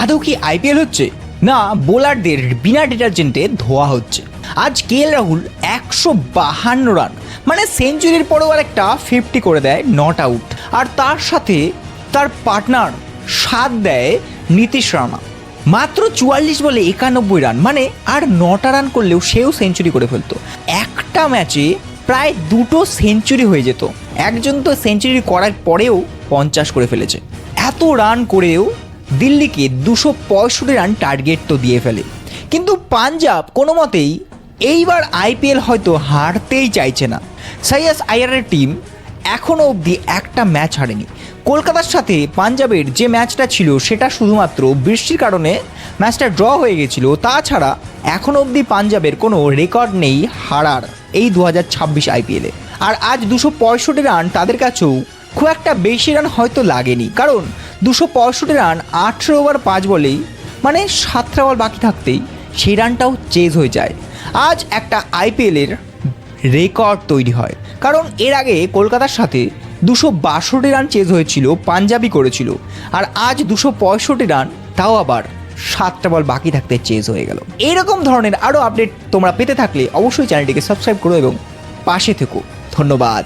আদৌ কি আইপিএল হচ্ছে, না বোলারদের বিনা ডিটারজেন্টে ধোয়া হচ্ছে? আজ কেএল রাহুল 152 রান, মানে সেঞ্চুরির পরেও আর একটা 50 করে দেয় নট আউট, আর তার সাথে তার পার্টনার 7 দেয় নীতিশ রানা। মাত্র 44 বলে 91 রান, মানে আর 9টা রান করলেও সেও সেঞ্চুরি করে ফেলতো। একটা ম্যাচে প্রায় 2টো সেঞ্চুরি হয়ে যেত। একজন তো সেঞ্চুরি করার পরেও 50 করে ফেলেছে। এত রান করেও দিল্লিকে 265 রান টার্গেট তো দিয়ে ফেলে, কিন্তু পাঞ্জাব কোনো মতেই এইবার আইপিএল হয়তো হারতেই চাইছে না। শ্রেয়াস আইয়ারের টিম এখনও অবধি একটা ম্যাচ হারেনি। কলকাতার সাথে পাঞ্জাবের যে ম্যাচটা ছিল সেটা শুধুমাত্র বৃষ্টির কারণে ম্যাচটা ড্র হয়ে গেছিলো, তাছাড়া এখনও অবধি পাঞ্জাবের কোনো রেকর্ড নেই হারার এই 2026 আইপিএলে। আর আজ 265 রান তাদের কাছেও খুব একটা বেশি রান হয়তো লাগেনি, কারণ 265 রান 18 ওভার 5 বলেই, মানে 7টা বল বাকি থাকতেই সেই রানটাও চেজ হয়ে যায়। আজ একটা আইপিএলের রেকর্ড তৈরি হয়, কারণ এর আগে কলকাতার সাথে 262 রান চেজ হয়েছিল, পাঞ্জাবি করেছিল, আর আজ 265 রান, তাও আবার 7টা বল বাকি থাকতে চেজ হয়ে গেল। এরকম ধরনের আরও আপডেট তোমরা পেতে থাকলে অবশ্যই চ্যানেলটিকে সাবস্ক্রাইব করো এবং পাশে থেকো। ধন্যবাদ।